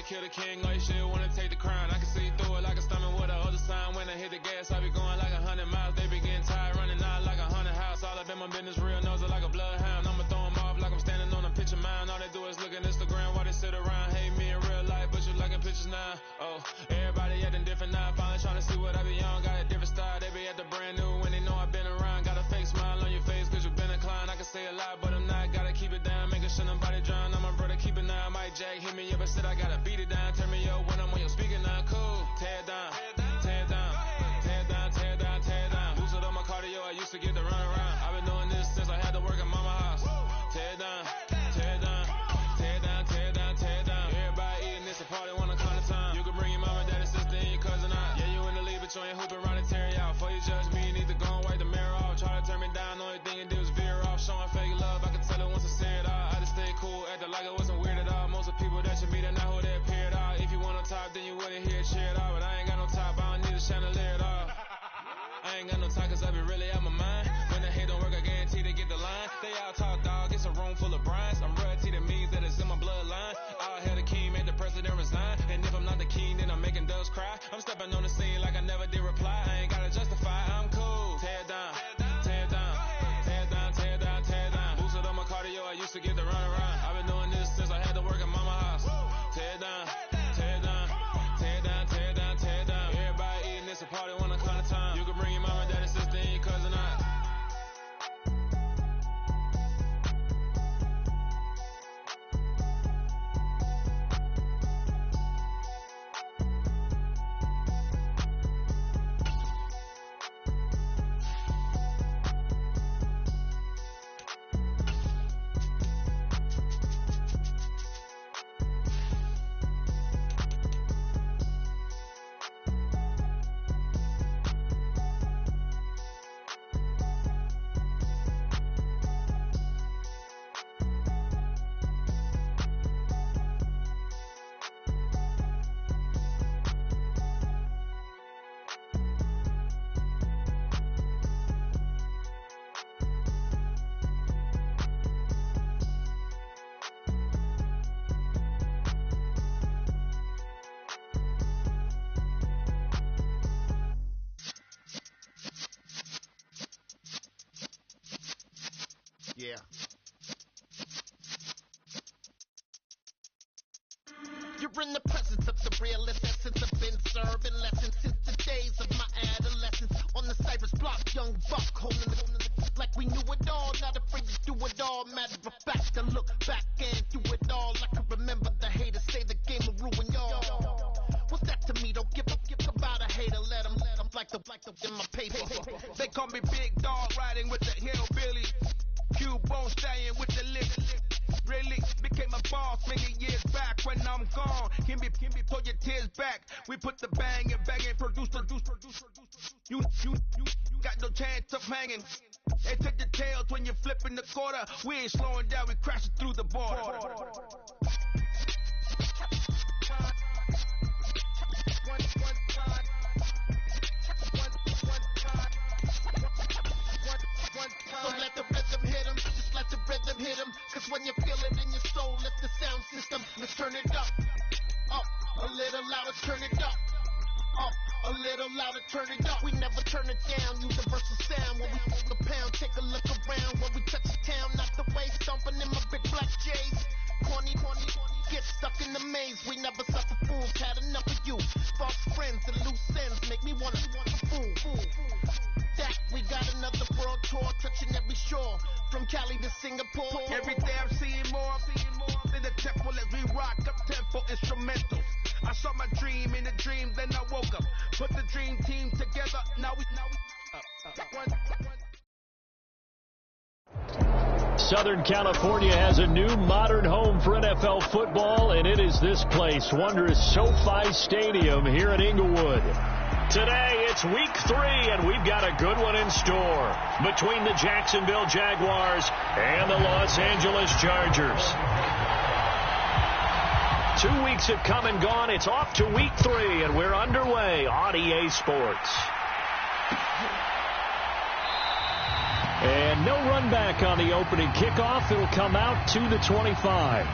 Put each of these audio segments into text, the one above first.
kill the king, like shit, wanna take the crown. I can see through it like a stomach with a other sign. When I hit the gas, I be going like 100 miles. They be getting tired, running out like 100 house. All up in my business, real nose like a bloodhound. I'ma throw them off like I'm standing on a picture mound. All they do is look at Instagram while they sit around. Hate me in real life, but you liking pictures now. Oh, everybody acting different now. Finally trying to see what I be on. Got a different style, they be at the brand new when they know I've been around. Got a fake smile on your face cause you been inclined. I can say a lot, but I'm not. Gotta keep it down, making sure nobody drown. I'm my brother, keep it now. Mike Jack hit me up and said I gotta beat it down. Turn me up when I'm on your speaker now. Cool, tear it down, tear it down, tear it down, tear it down, tear it down. Boosted up my cardio, I used to get to run around. I've been doing this since I had to work at mama house. Tear it down, tear it down, tear it down, tear it down, tear it down. Everybody eating this a party one o'clock of time. You can bring your mama, daddy, sister, and your cousin out. Yeah, you in the lead, but you ain't hooping around and tear it out. Before you judge me, you need to go and wipe the mirror off. Try to turn me down, only thing you do is veer off. Showing fake love, I can tell it once I see it all. I just stay cool, acting like it wasn't weird at all. Most of the people that you meet are not who they appear at all. If you want on top, then you wouldn't hear it cheer at all. But I ain't got no top, I don't need a chandelier at all. I ain't got no time cause I be really out my mind. When the hate don't work, I guarantee they get the line. They all talk dog, it's a room full of brinds. I'm royalty, that means that it's in my bloodline. All hail the king, made the president resign. And if I'm not the king, then I'm making doves cry. I'm stepping on the scene like I never did reply. I ain't gotta justify, I'm cool. Tear it down, tear it down, tear it down, tear it down, tear it down. Boosted up my cardio, I used to get to run around. I've been doing this since I had to work at mama house. Tear it down, tear it down, tear it down, tear it down, tear it down. Everybody eating this a party one o'clock of time. You can bring your mama, daddy, sister, and your cousin out. Yeah. You're in the presence of the realest essence. I've been serving lessons since the days of my adolescence. On the Cypress block, young buck holding the like we knew it all. Not afraid to do it all. Matter of fact, I look back and do it all. I can remember the haters say the game will ruin y'all. What's that to me? Don't give about a hater. Let them like the in my paper. They call me Big Dog, riding with the hillbilly. Q-Bone stallion with the lip. Really became a boss many years back. When I'm gone, can be pull your tears back. We put the bang and produce. You got no chance of hanging. They take the tails when you're flipping the quarter. We ain't slowing down, we crashing through the border. So let the rhythm hit 'em, just let the rhythm hit 'em. Cause when you feel it in your soul, lift the sound system. Let's turn it up, a little louder, turn it up, a little louder, turn it up. We never turn it down, universal sound. When we feel the pound, take a look around. When we touch the town, not the way, stomping in my big black J's. Corny, get stuck in the maze. We never suffer fools, had enough of you. False friends and loose ends make me wanna fool. That we got another world tour, touching every shore, from Cali to Singapore. Every day I'm seeing more in the temple as we rock up tempo instrumentals. I saw my dream in a dream, then I woke up. Put the dream team together, now we Southern California has a new modern home for NFL football, and it is this place, wondrous SoFi Stadium here in Inglewood. Today, it's week 3, and we've got a good one in store between the Jacksonville Jaguars and the Los Angeles Chargers. 2 weeks have come and gone. It's off to week 3, and we're underway on EA Sports. And no run back on the opening kickoff. It'll come out to the 25.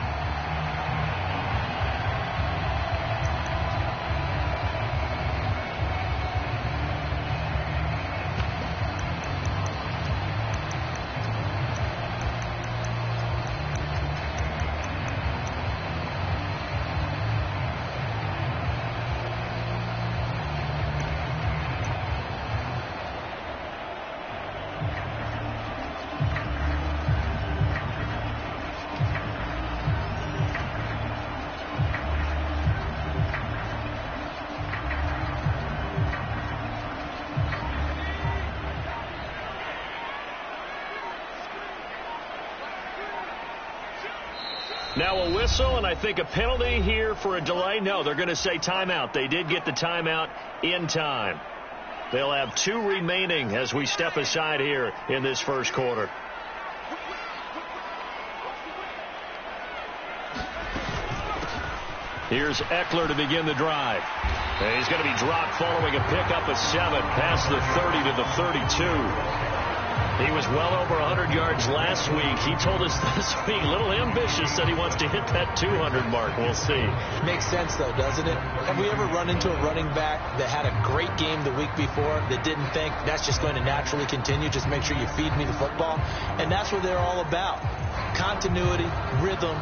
Now a whistle, and I think a penalty here for a delay. No, they're going to say timeout. They did get the timeout in time. They'll have 2 remaining as we step aside here in this first quarter. Here's Eckler to begin the drive. He's going to be dropped following a pickup of 7 past the 30 to the 32. He was well over 100 yards last week. He told us this week, a little ambitious, that he wants to hit that 200 mark. We'll see. Makes sense, though, doesn't it? Have we ever run into a running back that had a great game the week before that didn't think that's just going to naturally continue? Just make sure you feed me the football. And that's what they're all about. Continuity, rhythm,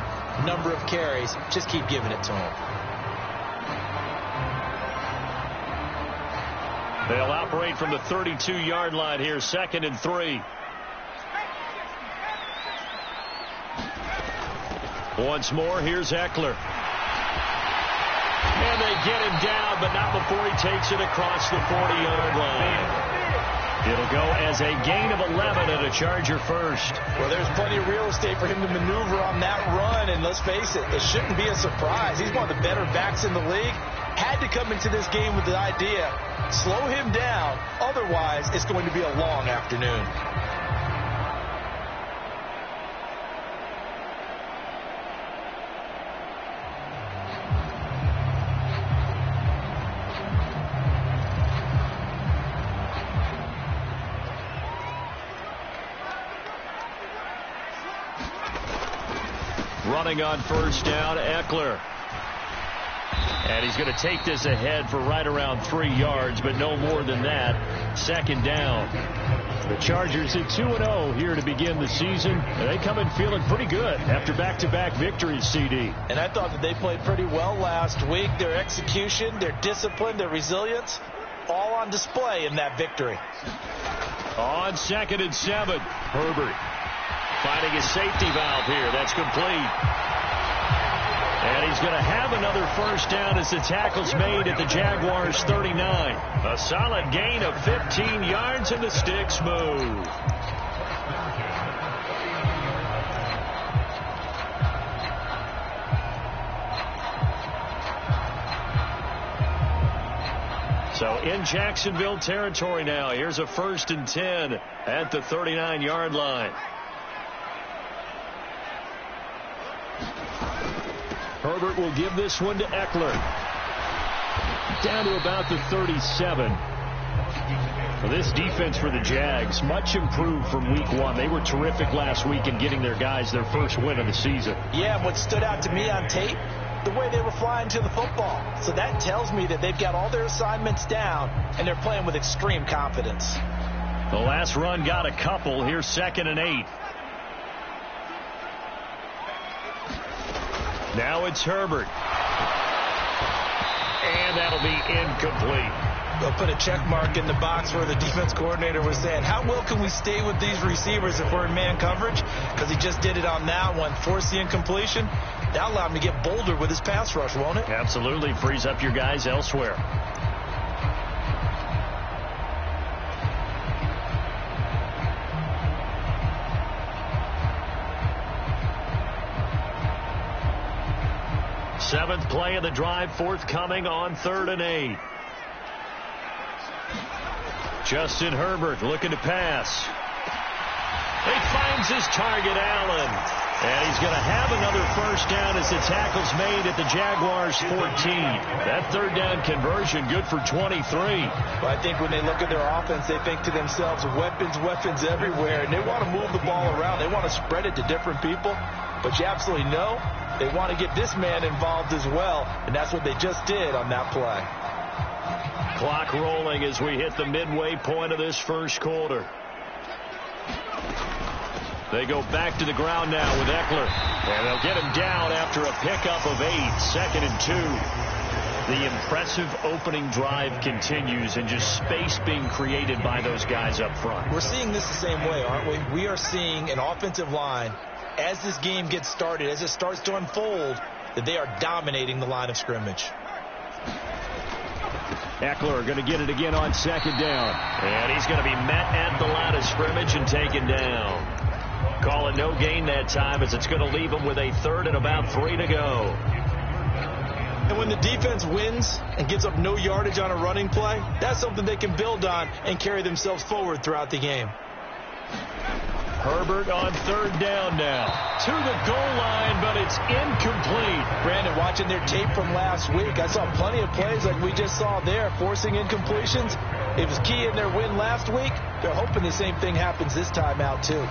number of carries. Just keep giving it to him. They'll operate from the 32-yard line here, 2nd and 3. Once more, here's Eckler. And they get him down, but not before he takes it across the 40-yard line. It'll go as a gain of 11 and a Charger first. Well, there's plenty of real estate for him to maneuver on that run, and let's face it, it shouldn't be a surprise. He's one of the better backs in the league. Had to come into this game with the idea, slow him down, otherwise it's going to be a long afternoon. Running on first down, Eckler. And he's going to take this ahead for right around 3 yards, but no more than that. 2nd down. The Chargers at 2-0 here to begin the season. And they come in feeling pretty good after back-to-back victories, CD. And I thought that they played pretty well last week. Their execution, their discipline, their resilience, all on display in that victory. On 2nd and 7, Herbert finding a safety valve here. That's complete. And he's going to have another first down as the tackle's made at the Jaguars' 39. A solid gain of 15 yards, and the sticks move. So in Jacksonville territory now. Here's a 1st and 10 at the 39-yard line. Herbert will give this one to Eckler. Down to about the 37. Well, this defense for the Jags, much improved from week 1. They were terrific last week in getting their guys their first win of the season. Yeah, what stood out to me on tape, the way they were flying to the football. So that tells me that they've got all their assignments down, and they're playing with extreme confidence. The last run got a couple. Here's 2nd and 8. Now it's Herbert. And that'll be incomplete. They'll put a check mark in the box where the defense coordinator was saying, how well can we stay with these receivers if we're in man coverage? Because he just did it on that one. Force the incompletion. That'll allow him to get bolder with his pass rush, won't it? Absolutely. Frees up your guys elsewhere. Seventh play of the drive forthcoming on 3rd and 8. Justin Herbert looking to pass. He finds his target, Allen. And he's going to have another first down as the tackle's made at the Jaguars' 14. That 3rd down conversion good for 23. Well, I think when they look at their offense, they think to themselves, weapons everywhere. And they want to move the ball around. They want to spread it to different people. But you absolutely know they want to get this man involved as well. And that's what they just did on that play. Clock rolling as we hit the midway point of this first quarter. They go back to the ground now with Eckler. And they'll get him down after a pickup of 8. 2nd and 2. The impressive opening drive continues, and just space being created by those guys up front. We're seeing this the same way, aren't we? We are seeing an offensive line, as this game gets started, as it starts to unfold, that they are dominating the line of scrimmage. Eckler going to get it again on 2nd down. And he's going to be met at the line of scrimmage and taken down. Call it no gain that time, as it's going to leave them with a third and about 3 to go. And when the defense wins and gives up no yardage on a running play, that's something they can build on and carry themselves forward throughout the game. Herbert on third down now. To the goal line, but it's incomplete. Brandon, watching their tape from last week, I saw plenty of plays like we just saw there, forcing incompletions. It was key in their win last week. They're hoping the same thing happens this time out, too.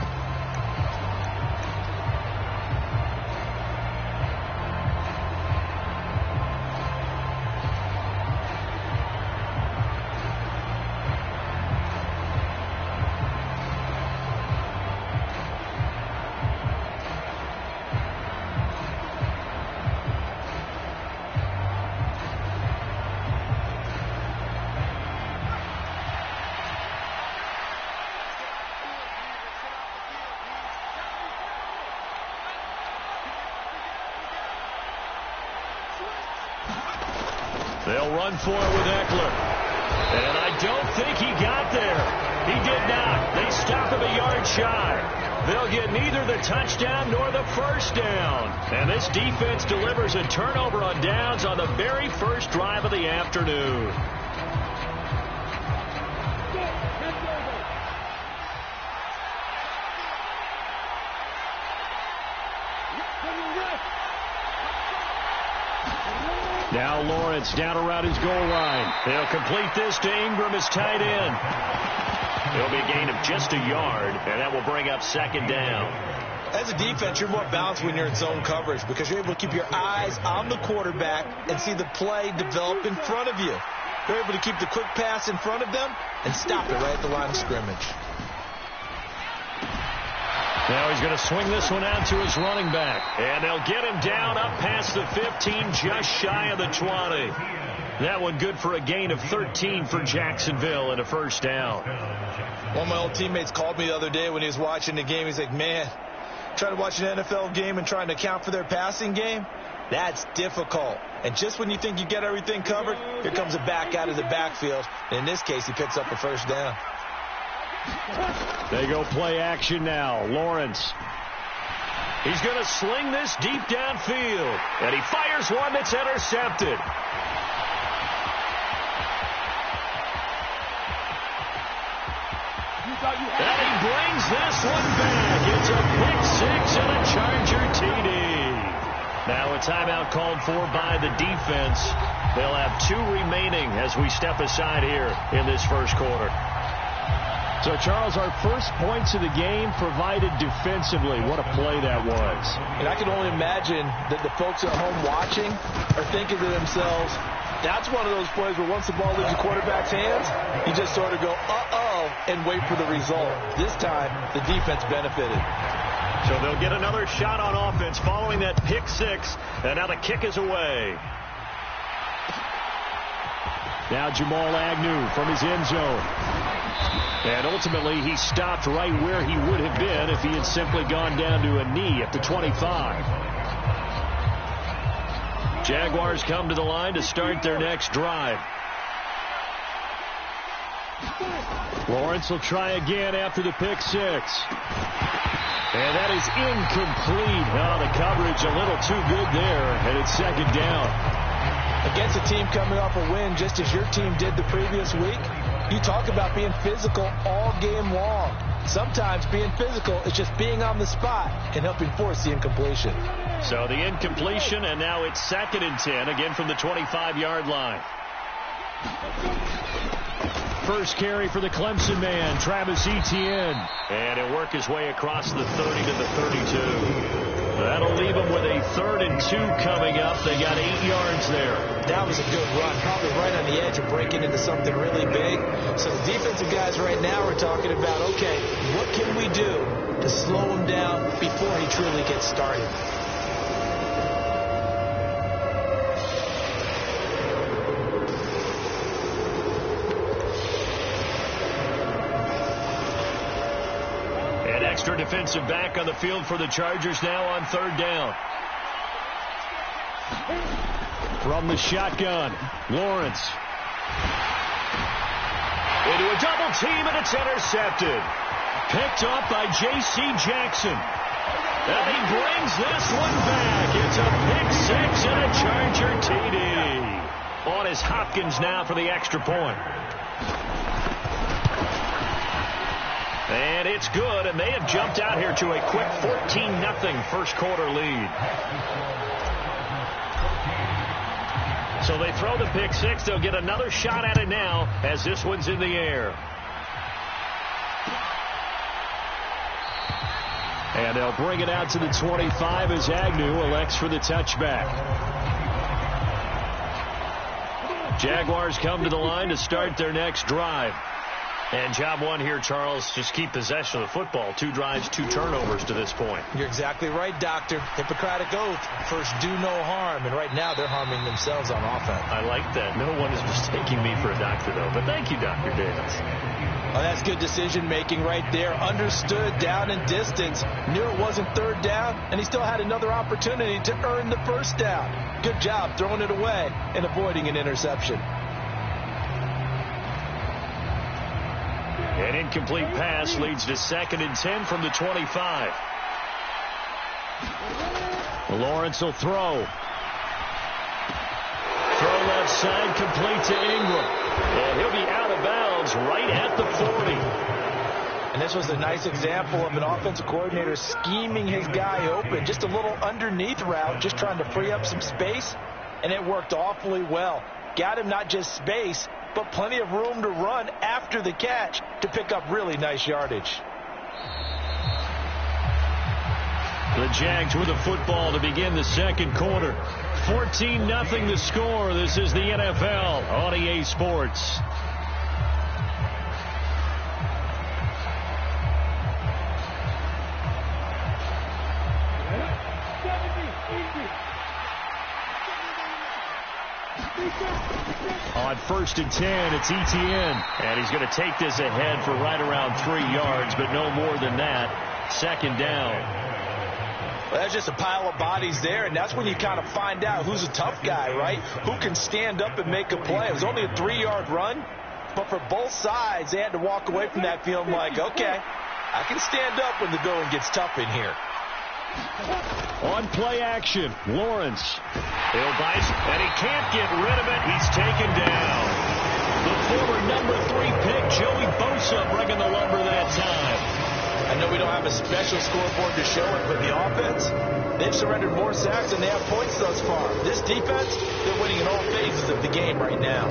They'll run for it with Eckler. And I don't think he got there. He did not. They stop him a yard shy. They'll get neither the touchdown nor the first down. And this defense delivers a turnover on downs on the very first drive of the afternoon. Now Lawrence down around his goal line. They'll complete this to Ingram as tight end. It'll be a gain of just a yard, and that will bring up second down. As a defense, you're more balanced when you're in zone coverage because you're able to keep your eyes on the quarterback and see the play develop in front of you. You're able to keep the quick pass in front of them and stop it right at the line of scrimmage. Now he's going to swing this one out to his running back. And they'll get him down up past the 15, just shy of the 20. That one good for a gain of 13 for Jacksonville and a first down. One of my old teammates called me the other day when he was watching the game. He's like, man, trying to watch an NFL game and trying to account for their passing game, that's difficult. And just when you think you get everything covered, here comes a back out of the backfield. And in this case, he picks up a first down. They go play action now. Lawrence. He's going to sling this deep downfield. And he fires one that's intercepted. And he brings this one back. It's a pick 6 and a Charger TD. Now a timeout called for by the defense. They'll have 2 remaining as we step aside here in this first quarter. So, Charles, our first points of the game provided defensively. What a play that was. And I can only imagine that the folks at home watching are thinking to themselves, that's one of those plays where once the ball leaves the quarterback's hands, you just sort of go, uh-oh, and wait for the result. This time, the defense benefited. So they'll get another shot on offense following that pick 6, and now the kick is away. Now Jamal Agnew from his end zone. And ultimately, he stopped right where he would have been if he had simply gone down to a knee at the 25. Jaguars come to the line to start their next drive. Lawrence will try again after the pick 6. And that is incomplete. Oh, the coverage a little too good there, and it's second down. Against a team coming off a win, just as your team did the previous week, you talk about being physical all game long. Sometimes being physical is just being on the spot and helping force the incompletion. So the incompletion, and now it's 2nd and 10, again from the 25-yard line. First carry for the Clemson man, Travis Etienne. And he'll work his way across the 30 to the 32. That'll leave them with a 3rd and 2 coming up. They got 8 yards there. That was a good run, probably right on the edge of breaking into something really big. So the defensive guys right now are talking about, okay, what can we do to slow him down before he truly gets started? Extra defensive back on the field for the Chargers now on 3rd down. From the shotgun, Lawrence. Into a double team, and it's intercepted. Picked off by J.C. Jackson. And he brings this one back. It's a pick six and a Charger TD. On is Hopkins now for the extra point. And it's good, and they have jumped out here to a quick 14-0 first quarter lead. So they throw the pick six. They'll get another shot at it now as this one's in the air. And they'll bring it out to the 25 as Agnew elects for the touchback. Jaguars come to the line to start their next drive. And job one here, Charles, just keep possession of the football. 2 drives, 2 turnovers to this point. You're exactly right, Doctor. Hippocratic oath. First, do no harm. And right now, they're harming themselves on offense. I like that. No one is mistaking me for a doctor, though. But thank you, Dr. Davis. Oh, that's good decision-making right there. Understood down and distance. Knew it wasn't third down, and he still had another opportunity to earn the first down. Good job throwing it away and avoiding an interception. An incomplete pass leads to 2nd and 10 from the 25. Lawrence will throw. Throw left side, complete to Ingram. And he'll be out of bounds right at the 40. And this was a nice example of an offensive coordinator scheming his guy open. Just a little underneath route, just trying to free up some space. And it worked awfully well. Got him not just space, but plenty of room to run after the catch to pick up really nice yardage. The Jags with the football to begin the second quarter. 14-0 the score. This is the NFL on EA Sports. On 1st and 10, it's Etienne. And he's going to take this ahead for right around 3 yards, but no more than that. 2nd down. Well, that's just a pile of bodies there, and that's when you kind of find out who's a tough guy, right? Who can stand up and make a play. It was only a 3-yard run, but for both sides, they had to walk away from that feeling like, okay, I can stand up when the going gets tough in here. On play action, Lawrence. He'll bite, and he can't get rid of it. He's taken down. The former number 3 pick, Joey Bosa, bringing the lumber that time. I know we don't have a special scoreboard to show it, but the offense, they've surrendered more sacks than they have points thus far. This defense, they're winning in all phases of the game right now.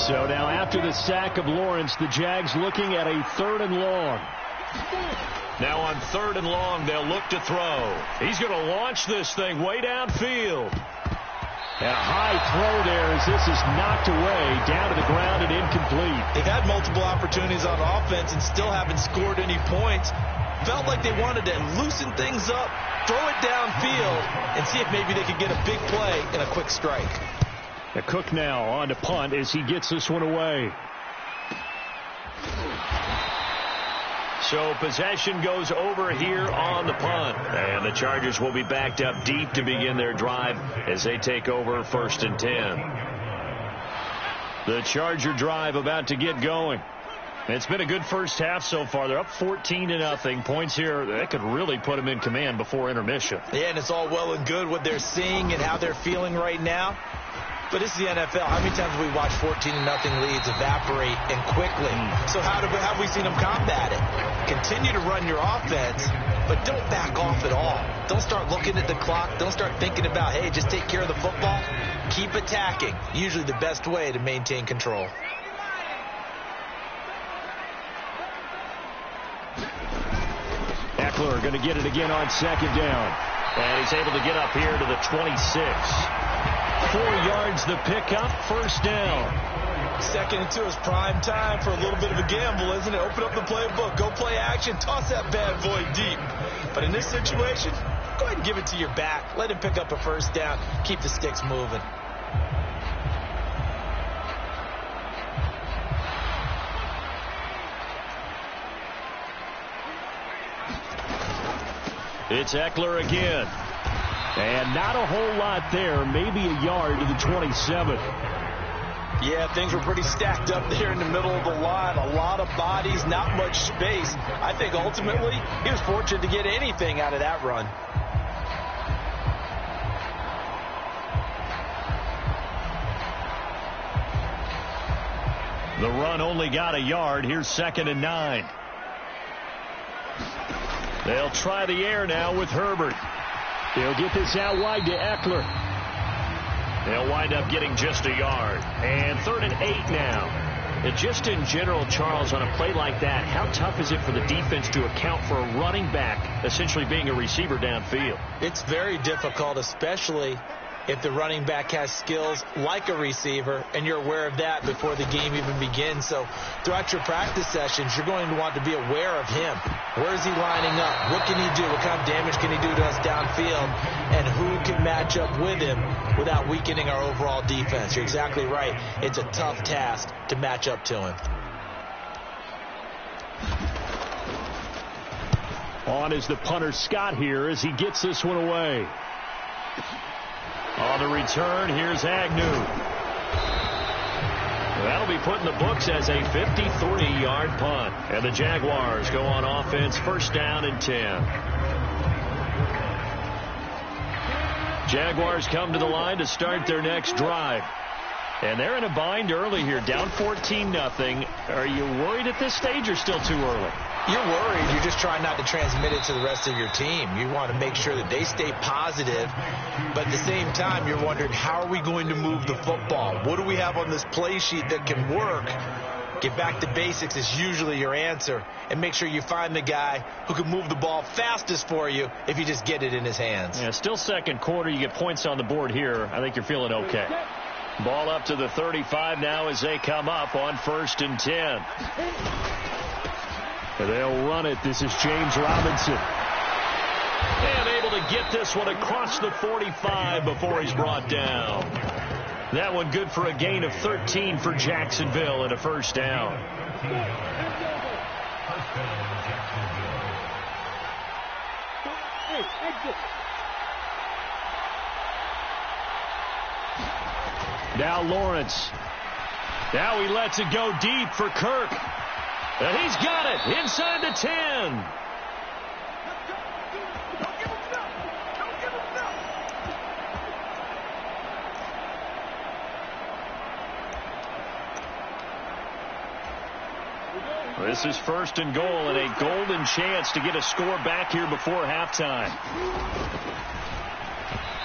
So now after the sack of Lawrence, the Jags looking at a 3rd and long. Now on 3rd and long, they'll look to throw. He's going to launch this thing way downfield. And a high throw there as this is knocked away, down to the ground and incomplete. They've had multiple opportunities on offense and still haven't scored any points. Felt like they wanted to loosen things up, throw it downfield, and see if maybe they could get a big play and a quick strike. The Cook now on to punt as he gets this one away. So possession goes over here on the punt. And the Chargers will be backed up deep to begin their drive as they take over 1st and 10. The Charger drive about to get going. It's been a good first half so far. They're up 14-0. Points here, that could really put them in command before intermission. Yeah, and it's all well and good what they're seeing and how they're feeling right now. But this is the NFL. How many times have we watched 14-0 leads evaporate and quickly? So how have we seen them combat it? Continue to run your offense, but don't back off at all. Don't start looking at the clock. Don't start thinking about, hey, just take care of the football. Keep attacking. Usually the best way to maintain control. Eckler going to get it again on 2nd down. And he's able to get up here to the 26. 4 yards the pickup, 1st down. 2nd and 2 is prime time for a little bit of a gamble, isn't it? Open up the playbook, go play action, toss that bad boy deep. But in this situation, go ahead and give it to your back. Let him pick up a 1st down. Keep the sticks moving. It's Eckler again. And not a whole lot there, maybe a yard to the 27. Yeah, things were pretty stacked up there in the middle of the line. A lot of bodies, not much space. I think ultimately he was fortunate to get anything out of that run. The run only got a yard. Here's 2nd and 9. They'll try the air now with Herbert. He'll get this out wide to Eckler. They'll wind up getting just a yard. And 3rd and 8 now. And just in general, Charles, on a play like that, how tough is it for the defense to account for a running back essentially being a receiver downfield? It's very difficult, especially if the running back has skills like a receiver, and you're aware of that before the game even begins. So throughout your practice sessions, you're going to want to be aware of him. Where is he lining up? What can he do? What kind of damage can he do to us downfield? And who can match up with him without weakening our overall defense? You're exactly right. It's a tough task to match up to him. On is the punter Scott here as he gets this one away. On the return, here's Agnew. That'll be put in the books as a 53-yard punt. And the Jaguars go on offense, 1st down and 10. Jaguars come to the line to start their next drive. And they're in a bind early here, down 14-0. Are you worried at this stage or still too early? You're worried. You're just trying not to transmit it to the rest of your team. You want to make sure that they stay positive, but at the same time, you're wondering, how are we going to move the football? What do we have on this play sheet that can work? Get back to basics is usually your answer, and make sure you find the guy who can move the ball fastest for you if you just get it in his hands. Yeah, still 2nd quarter. You get points on the board here. I think you're feeling okay. Ball up to the 35 now as they come up on 1st and 10. They'll run it. This is James Robinson. And able to get this one across the 45 before he's brought down. That one good for a gain of 13 for Jacksonville and a 1st down. Now Lawrence. Now he lets it go deep for Kirk. And he's got it inside the 10. This is 1st and goal and a golden chance to get a score back here before halftime.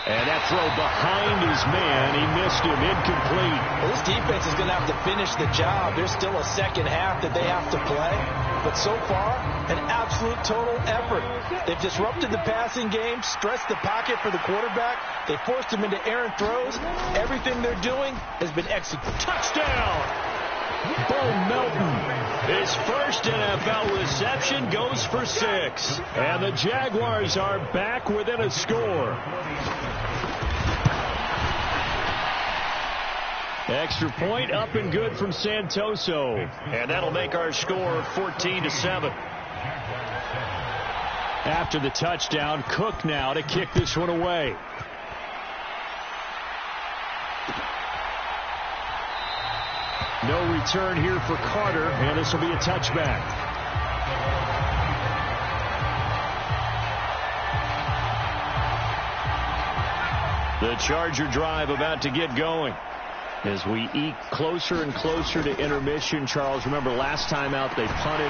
And that throw behind his man. He missed him. Incomplete. Well, this defense is going to have to finish the job. There's still a 2nd half that they have to play. But so far, an absolute total effort. They've disrupted the passing game, stressed the pocket for the quarterback. They forced him into errant throws. Everything they're doing has been executed. Touchdown! Bo Melton. His first NFL reception goes for 6. And the Jaguars are back within a score. Extra point up and good from Santoso. And that'll make our score 14-7. After the touchdown, Cook now to kick this one away. No return here for Carter, and this will be a touchback. The Charger drive about to get going. As we eke closer and closer to intermission, Charles, remember last time out they punted.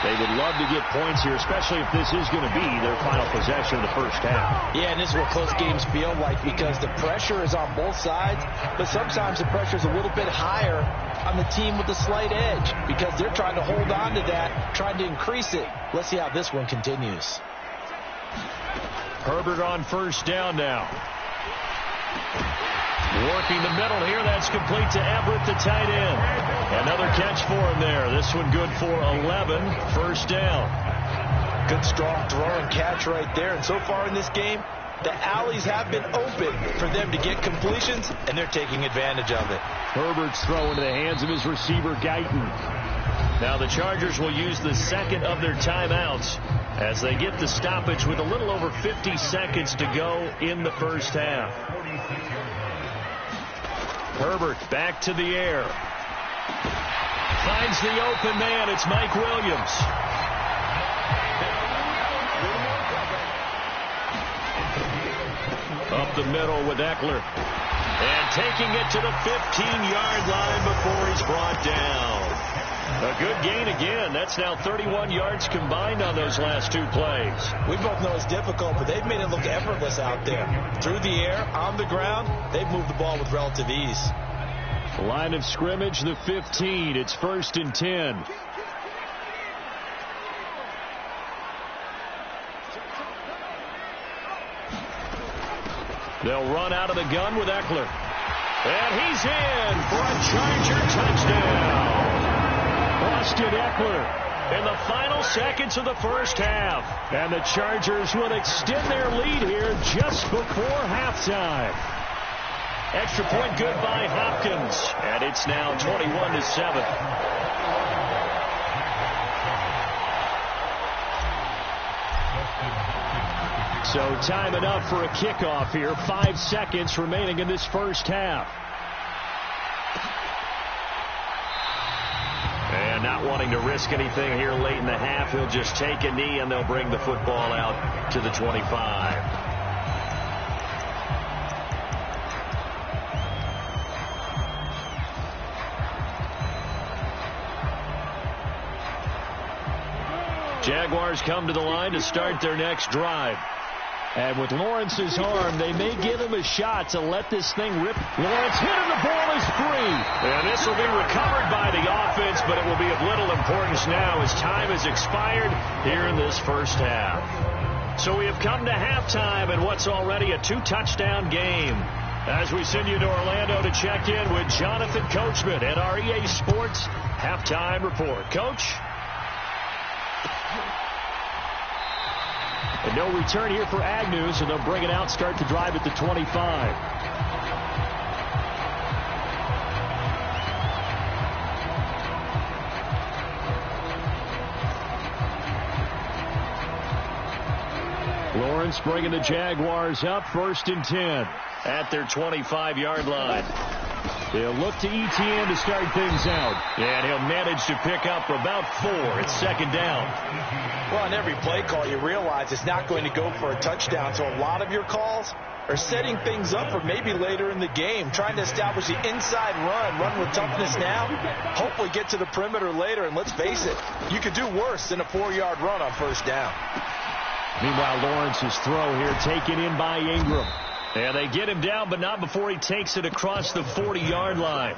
They would love to get points here, especially if this is going to be their final possession of the 1st half. Yeah, and this is what close games feel like because the pressure is on both sides, but sometimes the pressure is a little bit higher on the team with the slight edge because they're trying to hold on to that, trying to increase it. Let's see how this one continues. Herbert on 1st down now. Working the middle here. That's complete to Everett, the tight end. Another catch for him there. This one good for 11. 1st down. Good strong throw and catch right there. And so far in this game, the alleys have been open for them to get completions, and they're taking advantage of it. Herbert's throw into the hands of his receiver, Guyton. Now the Chargers will use the 2nd of their timeouts as they get the stoppage with a little over 50 seconds to go in the 1st half. Herbert back to the air. Finds the open man. It's Mike Williams. Up the middle with Eckler. And taking it to the 15-yard line before he's brought down. A good gain again. That's now 31 yards combined on those last two plays. We both know it's difficult, but they've made it look effortless out there. Through the air, on the ground, they've moved the ball with relative ease. Line of scrimmage, the 15. It's 1st and 10. They'll run out of the gun with Eckler. And he's in for a Charger touchdown. Austin Eckler in the final seconds of the first half. And the Chargers will extend their lead here just before halftime. Extra point good by Hopkins. And it's now 21-7. So time enough for a kickoff here. 5 seconds remaining in this first half. And not wanting to risk anything here late in the half, he'll just take a knee and they'll bring the football out to the 25. Jaguars come to the line to start their next drive. And with Lawrence's arm, they may give him a shot to let this thing rip. Lawrence hit and the ball is free. And this will be recovered by the offense, but it will be of little importance now as time has expired here in this first half. So we have come to halftime in what's already a 2-touchdown game. As we send you to Orlando to check in with Jonathan Coachman at our EA Sports Halftime Report. Coach? And no return here for Agnew, so they'll bring it out, start the drive at the 25. Lawrence bringing the Jaguars up, 1st and 10 at their 25-yard line. They'll look to Etienne to start things out. And he'll manage to pick up about 4. It's 2nd down. Well, on every play call, you realize it's not going to go for a touchdown. So a lot of your calls are setting things up for maybe later in the game, trying to establish the inside run with toughness now, hopefully get to the perimeter later. And let's face it, you could do worse than a 4-yard run on 1st down. Meanwhile, Lawrence's throw here taken in by Ingram. And they get him down, but not before he takes it across the 40-yard line.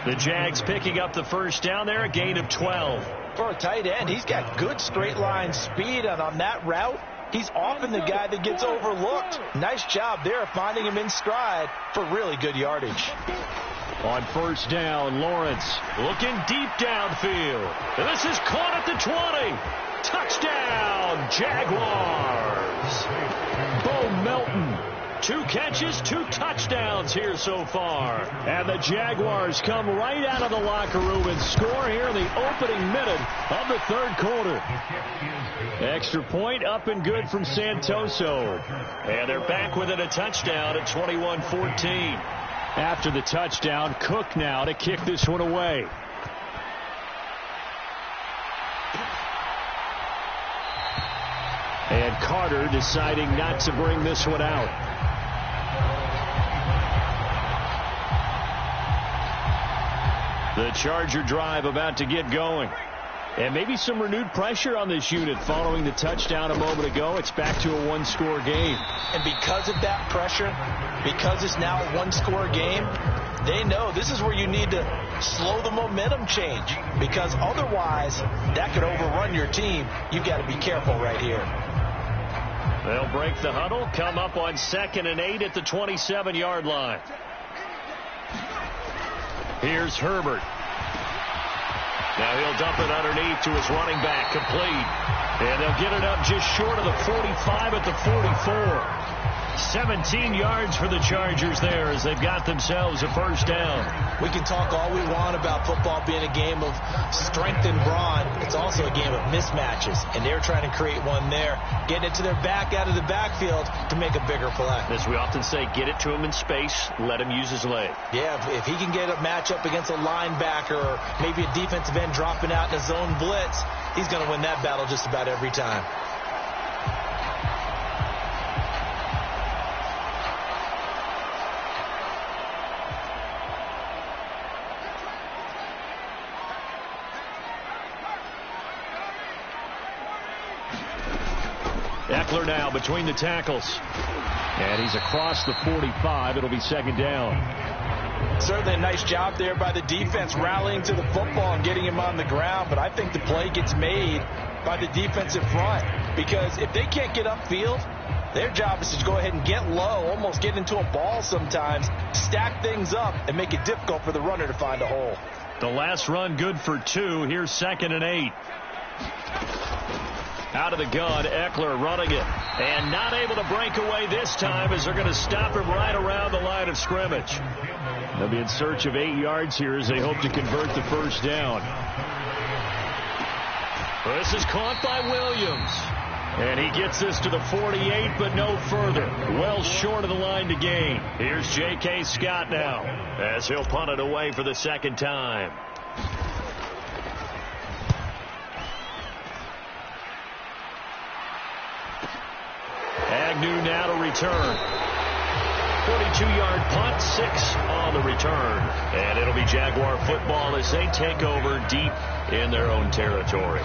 The Jags picking up the 1st down there, a gain of 12. For a tight end, he's got good straight line speed, and on that route, he's often the guy that gets overlooked. Nice job there finding him in stride for really good yardage. On 1st down, Lawrence looking deep downfield. And this is caught at the 20. Touchdown, Jaguars. Bo Melton. 2 catches, 2 touchdowns here so far. And the Jaguars come right out of the locker room and score here in the opening minute of the 3rd quarter. Extra point up and good from Santoso. And they're back within a touchdown at 21-14. After the touchdown, Cook now to kick this one away. And Carter deciding not to bring this one out. The Charger drive about to get going. And maybe some renewed pressure on this unit following the touchdown a moment ago. It's back to a 1-score game. And because of that pressure, because it's now a 1-score game, they know this is where you need to slow the momentum change. Because otherwise, that could overrun your team. You've got to be careful right here. They'll break the huddle, come up on 2nd and 8 at the 27-yard line. Here's Herbert. Now he'll dump it underneath to his running back, complete. And they'll get it up just short of the 45 at the 44. 17 yards for the Chargers there as they've got themselves a first down. We can talk all we want about football being a game of strength and brawn. It's also a game of mismatches, and they're trying to create one there, getting it to their back out of the backfield to make a bigger play. As we often say, get it to him in space, let him use his leg. Yeah, if he can get a matchup against a linebacker or maybe a defensive end dropping out in a zone blitz, he's going to win that battle just about every time. Eckler now between the tackles. And he's across the 45. It'll be second down. Certainly a nice job there by the defense rallying to the football and getting him on the ground. But I think the play gets made by the defensive front. Because if they can't get upfield, their job is to go ahead and get low, almost get into a ball sometimes, stack things up, and make it difficult for the runner to find a hole. The last run good for 2. Here's 2nd and 8. Out of the gun, Eckler running it. And not able to break away this time as they're going to stop him right around the line of scrimmage. They'll be in search of 8 yards here as they hope to convert the first down. This is caught by Williams. And he gets this to the 48, but no further. Well short of the line to gain. Here's J.K. Scott now as he'll punt it away for the second time. Agnew now to return. 42-yard punt, 6 on the return. And it'll be Jaguar football as they take over deep in their own territory.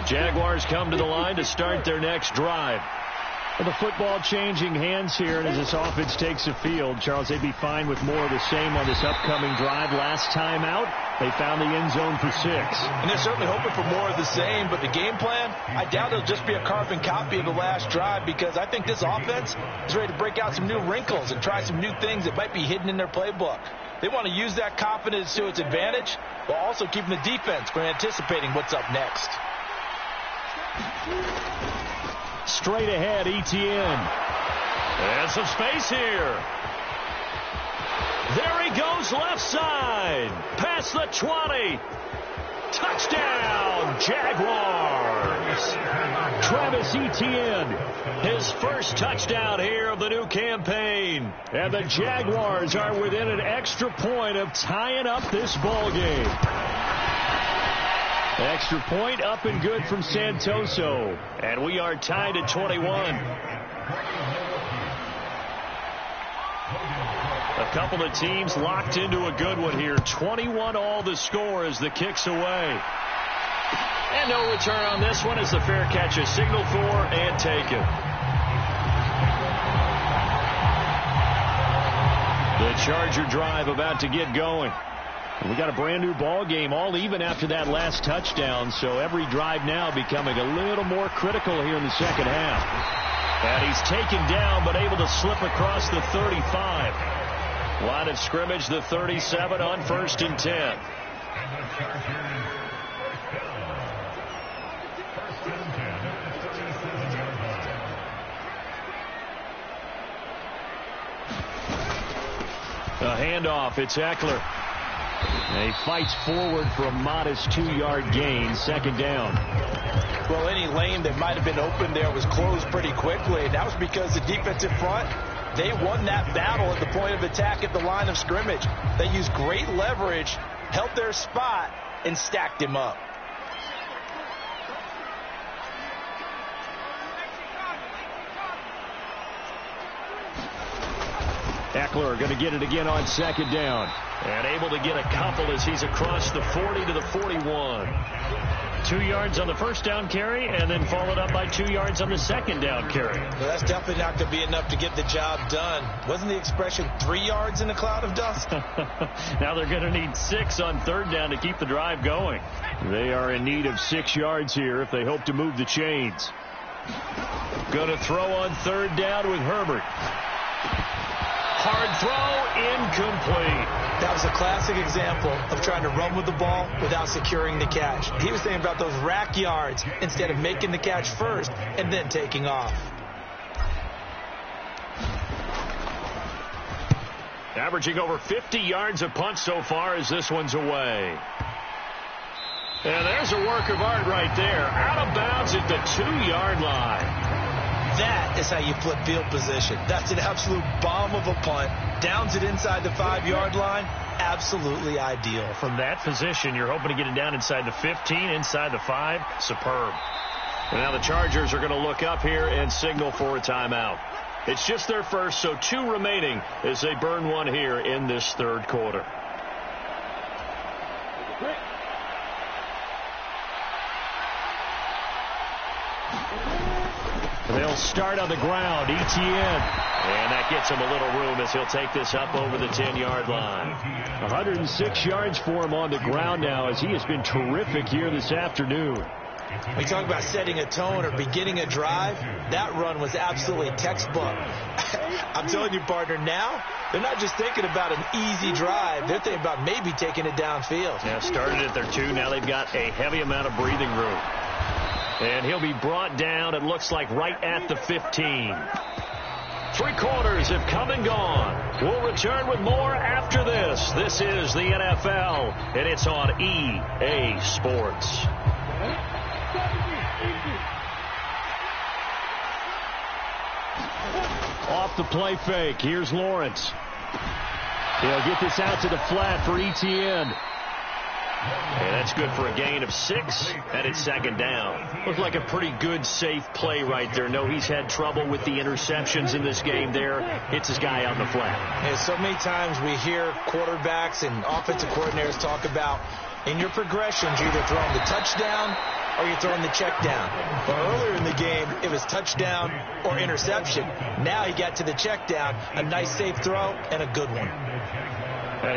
Jaguars come to the line to start their next drive. Well, the football changing hands here, and as this offense takes the field, Charles, they'd be fine with more of the same on this upcoming drive. Last time out, they found the end zone for 6. And they're certainly hoping for more of the same, but the game plan, I doubt it'll just be a carbon copy of the last drive, because I think this offense is ready to break out some new wrinkles and try some new things that might be hidden in their playbook. They want to use that confidence to its advantage, while also keeping the defense from anticipating what's up next. Straight ahead, Etienne. And some space here. There he goes, left side. Past the 20. Touchdown, Jaguars. Travis Etienne, his first touchdown here of the new campaign. And the Jaguars are within an extra point of tying up this ball game. Extra point up and good from Santoso. And we are tied at 21. A couple of teams locked into a good one here. 21 all the score as the kick's away. And no return on this one as the fair catch is signaled for and taken. The Charger drive about to get going. We got a brand new ball game, all even after that last touchdown, so every drive now becoming a little more critical here in the second half. And he's taken down but able to slip across the 35. Line of scrimmage, the 37 on 1st and 10. A handoff, it's Eckler. And he fights forward for a modest 2-yard gain, second down. Well, any lane that might have been open there was closed pretty quickly, and that was because the defensive front, they won that battle at the point of attack at the line of scrimmage. They used great leverage, held their spot, and stacked him up. Eckler going to get it again on second down. And able to get a couple as he's across the 40 to the 41. 2 yards on the first down carry, and then followed up by 2 yards on the second down carry. Well, that's definitely not going to be enough to get the job done. Wasn't the expression 3 yards in a cloud of dust? Now they're going to need 6 on third down to keep the drive going. They are in need of 6 yards here if they hope to move the chains. Going to throw on third down with Herbert. hard throw, incomplete. That was a classic example of trying to run with the ball without securing the catch. He was thinking about those rack yards instead of making the catch first and then taking off. Averaging over 50 yards a punt so far as this one's away. And there's a work of art right there. Out of bounds at the 2-yard line. That is how you flip field position. That's an absolute bomb of a punt. Downs it inside the 5-yard line. Absolutely ideal. From that position, you're hoping to get it down inside the 15, inside the 5. Superb. And now the Chargers are going to look up here and signal for a timeout. It's just their first, so 2 remaining as they burn one here in this third quarter. They'll start on the ground. Etienne. And that gets him a little room as he'll take this up over the 10-yard line. 106 yards for him on the ground now as he has been terrific here this afternoon. We talk about setting a tone or beginning a drive. That run was absolutely textbook. I'm telling you, partner, now they're not just thinking about an easy drive. They're thinking about maybe taking it downfield. Yeah, started at their 2. Now they've got a heavy amount of breathing room. And he'll be brought down, it looks like, right at the 15. 3 quarters have come and gone. We'll return with more after this. This is the NFL, and it's on EA Sports. Off the play fake. Here's Lawrence. He'll get this out to the flat for Etienne. And that's good for a gain of 6, and it's second down. Looked like a pretty good, safe play right there. No, he's had trouble with the interceptions in this game there. Hits his guy out in the flat. And so many times we hear quarterbacks and offensive coordinators talk about in your progressions, you're either throwing the touchdown or you're throwing the check down. But earlier in the game, it was touchdown or interception. Now he got to the check down, a nice safe throw, and a good one.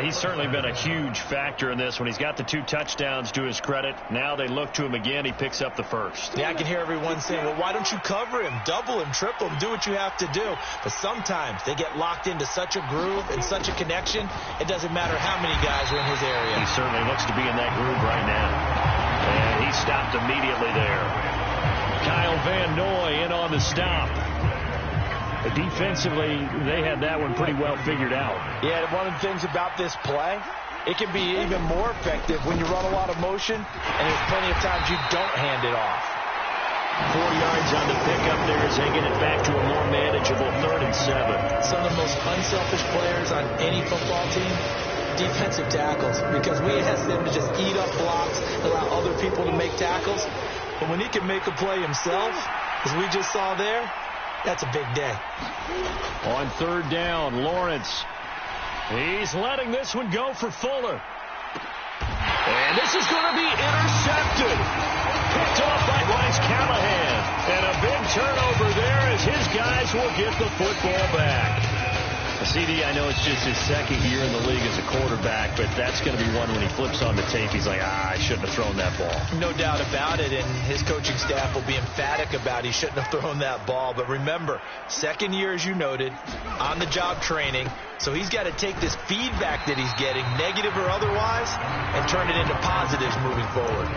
He's certainly been a huge factor in this when he's got the 2 touchdowns to his credit. Now they look to him again. He picks up the first. Yeah, I can hear everyone saying, well, why don't you cover him? Double him, triple him, do what you have to do. But sometimes they get locked into such a groove and such a connection, it doesn't matter how many guys are in his area. He certainly looks to be in that groove right now. And he stopped immediately there. Kyle Van Noy in on the stop. Defensively, they had that one pretty well figured out. Yeah, one of the things about this play, it can be even more effective when you run a lot of motion, and there's plenty of times you don't hand it off. 4 yards on the pickup there as they get it back to a more manageable 3rd and 7. Some of the most unselfish players on any football team, defensive tackles, because we ask them to just eat up blocks, allow other people to make tackles. But when he can make a play himself, as we just saw there, that's a big day. On 3rd down, Lawrence. He's letting this one go for Fuller. And this is going to be intercepted. Picked off by Bryce Callahan. And a big turnover there as his guys will get the football back. CD, I know it's just his 2nd year in the league as a quarterback, but that's going to be one when he flips on the tape, he's like, I shouldn't have thrown that ball. No doubt about it, and his coaching staff will be emphatic about he shouldn't have thrown that ball. But remember, 2nd year, as you noted, on-the-job training, so he's got to take this feedback that he's getting, negative or otherwise, and turn it into positives moving forward.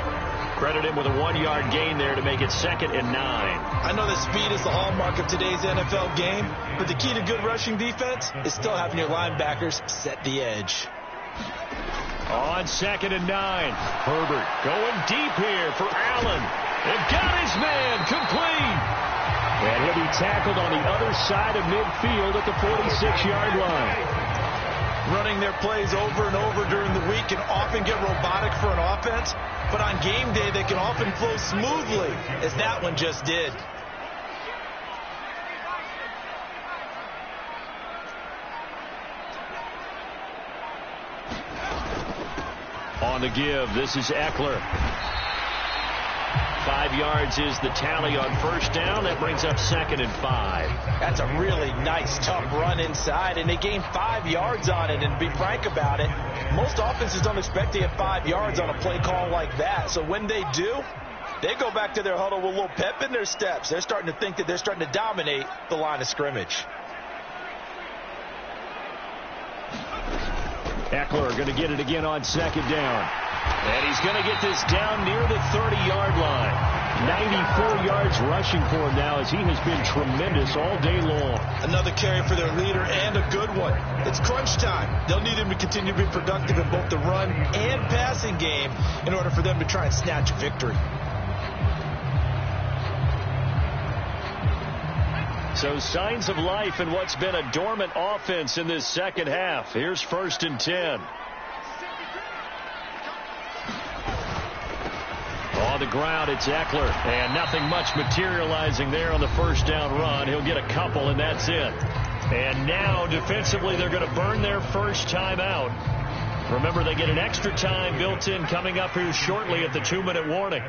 Credit him with a 1-yard gain there to make it 2nd and 9. I know that speed is the hallmark of today's NFL game, but the key to good rushing defense is still having your linebackers set the edge. On 2nd and 9, Herbert going deep here for Allen. They've got his man complete. And he'll be tackled on the other side of midfield at the 46-yard line. Running their plays over and over during the week can often get robotic for an offense, but on game day they can often flow smoothly, as that one just did. On the give, this is Eckler. 5 yards is the tally on 1st down. That brings up 2nd and 5. That's a really nice, tough run inside, and they gained 5 yards on it. And to be frank about it, most offenses don't expect to get 5 yards on a play call like that. So when they do, they go back to their huddle with a little pep in their steps. They're starting to think that they're starting to dominate the line of scrimmage. Eckler going to get it again on second down. And he's going to get this down near the 30-yard line. 94 yards rushing for him now as he has been tremendous all day long. Another carry for their leader and a good one. It's crunch time. They'll need him to continue to be productive in both the run and passing game in order for them to try and snatch a victory. So signs of life in what's been a dormant offense in this second half. Here's 1st and 10. On the ground, it's Eckler, and nothing much materializing there on the first down run. He'll get a couple, and that's it. And now, defensively, they're going to burn their first timeout. Remember, they get an extra time built in coming up here shortly at the 2-minute warning.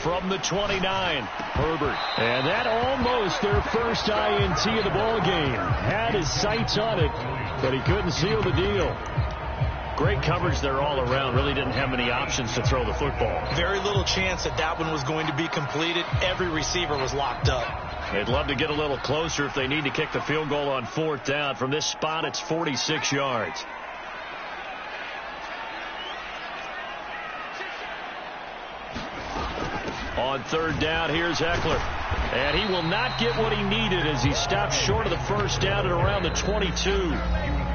From the 29, Herbert. And that almost their first INT of the ball game. Had his sights on it, but he couldn't seal the deal. Great coverage there all around. Really didn't have many options to throw the football. Very little chance that one was going to be completed. Every receiver was locked up. They'd love to get a little closer if they need to kick the field goal on 4th down. From this spot, it's 46 yards. On 3rd down, here's Eckler. And he will not get what he needed as he stopped short of the first down at around the 22.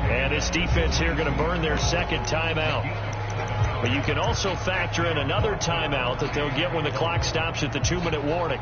And this defense here going to burn their second timeout. But you can also factor in another timeout that they'll get when the clock stops at the 2-minute warning.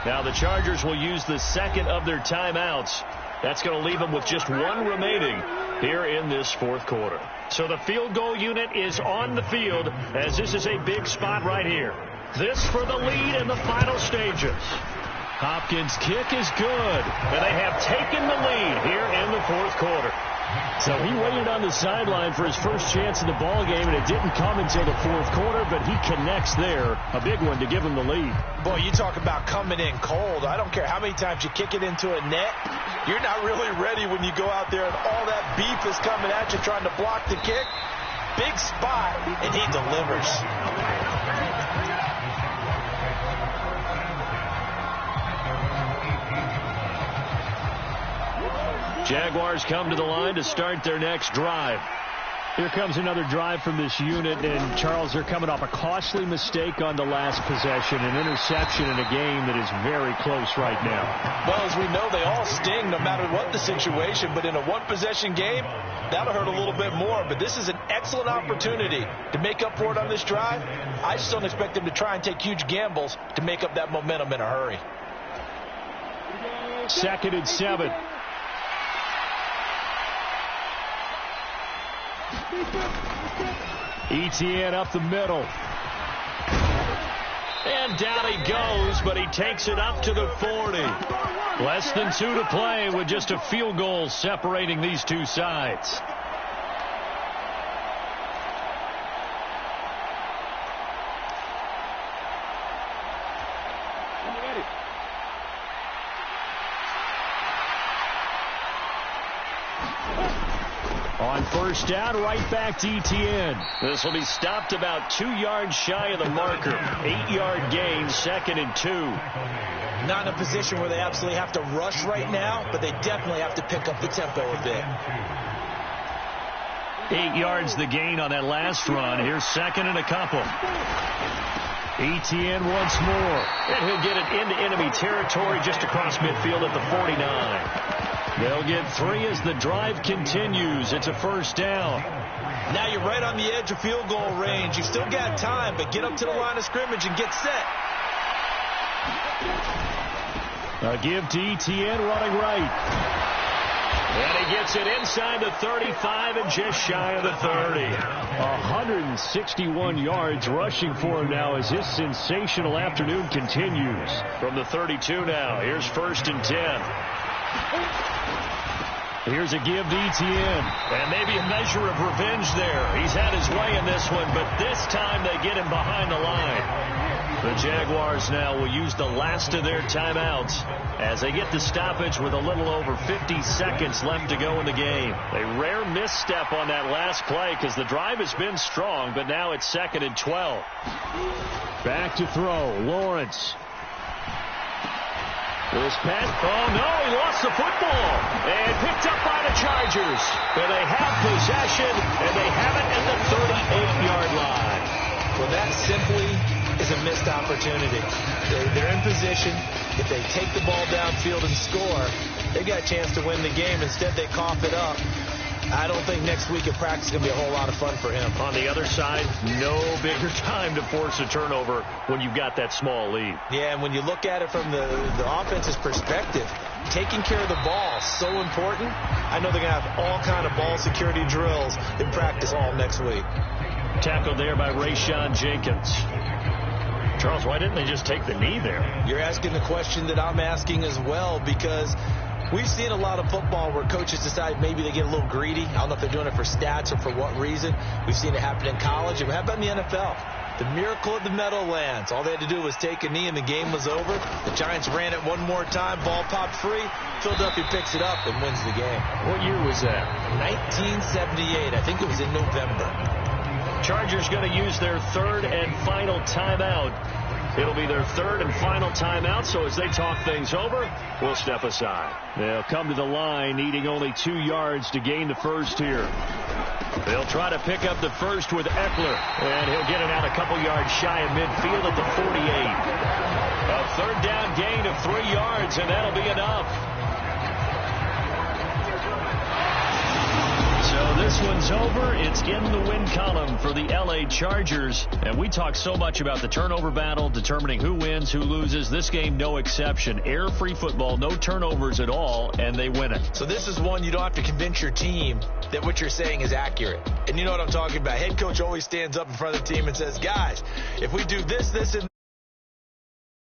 Now the Chargers will use the second of their timeouts. That's going to leave them with just one remaining here in this 4th quarter. So the field goal unit is on the field as this is a big spot right here. This for the lead in the final stages. Hopkins' kick is good, and they have taken the lead here in the 4th quarter. So he waited on the sideline for his first chance in the ball game, and it didn't come until the 4th quarter, but he connects there. A big one to give him the lead. Boy, you talk about coming in cold. I don't care how many times you kick it into a net. You're not really ready when you go out there and all that beef is coming at you trying to block the kick. Big spot, and he delivers. Jaguars come to the line to start their next drive. Here comes another drive from this unit, and Charles, they're coming off a costly mistake on the last possession, an interception in a game that is very close right now. Well, as we know, they all sting no matter what the situation, but in a one-possession game, that'll hurt a little bit more. But this is an excellent opportunity to make up for it on this drive. I just don't expect them to try and take huge gambles to make up that momentum in a hurry. 2nd and 7. Etienne up the middle. And down he goes, but he takes it up to the 40. Less than 2 to play with just a field goal separating these two sides. On 1st down, right back to Etienne. This will be stopped about 2 yards shy of the marker. 8-yard gain, 2nd and 2. Not in a position where they absolutely have to rush right now, but they definitely have to pick up the tempo a bit. 8 yards the gain on that last run. Here's 2nd and a couple. Etienne once more. And he'll get it into enemy territory just across midfield at the 49. They'll get 3 as the drive continues. It's a 1st down. Now you're right on the edge of field goal range. You still got time, but get up to the line of scrimmage and get set. A give to Etienne running right. And he gets it inside the 35 and just shy of the 30. 161 yards rushing for him now as his sensational afternoon continues. From the 32 now, here's 1st and 10. Here's a give to Etienne. And maybe a measure of revenge there. He's had his way in this one, but this time they get him behind the line. The Jaguars now will use the last of their timeouts as they get the stoppage with a little over 50 seconds left to go in the game. A rare misstep on that last play because the drive has been strong, but now it's 2nd and 12. Back to throw. Lawrence. This pass. Oh, no, he lost the football. And picked up by the Chargers. But they have possession, and they have it at the 38-yard line. Well, that simply is a missed opportunity. They're in position. If they take the ball downfield and score, they got a chance to win the game. Instead, they cough it up. I don't think next week in practice is going to be a whole lot of fun for him. On the other side, no bigger time to force a turnover when you've got that small lead. Yeah, and when you look at it from the offense's perspective, taking care of the ball is so important. I know they're going to have all kind of ball security drills in practice all next week. Tackled there by Rayshon Jenkins. Charles, why didn't they just take the knee there? You're asking the question that I'm asking as well, because we've seen a lot of football where coaches decide maybe they get a little greedy. I don't know if they're doing it for stats or for what reason. We've seen it happen in college. And how about in the NFL? The miracle of the Meadowlands. All they had to do was take a knee and the game was over. The Giants ran it one more time. Ball popped free. Philadelphia picks it up and wins the game. What year was that? 1978. I think it was in November. Chargers going to use their 3rd and final timeout. It'll be their 3rd and final timeout, so as they talk things over, we'll step aside. They'll come to the line, needing only 2 yards to gain the first here. They'll try to pick up the first with Eckler, and he'll get it out a couple yards shy of midfield at the 48. A 3rd down gain of 3 yards, and that'll be enough. So this one's over. It's in the win column for the LA Chargers. And we talk so much about the turnover battle, determining who wins, who loses. This game, no exception. Air-free football, no turnovers at all, and they win it. So this is one you don't have to convince your team that what you're saying is accurate. And you know what I'm talking about. Head coach always stands up in front of the team and says, guys, if we do this, and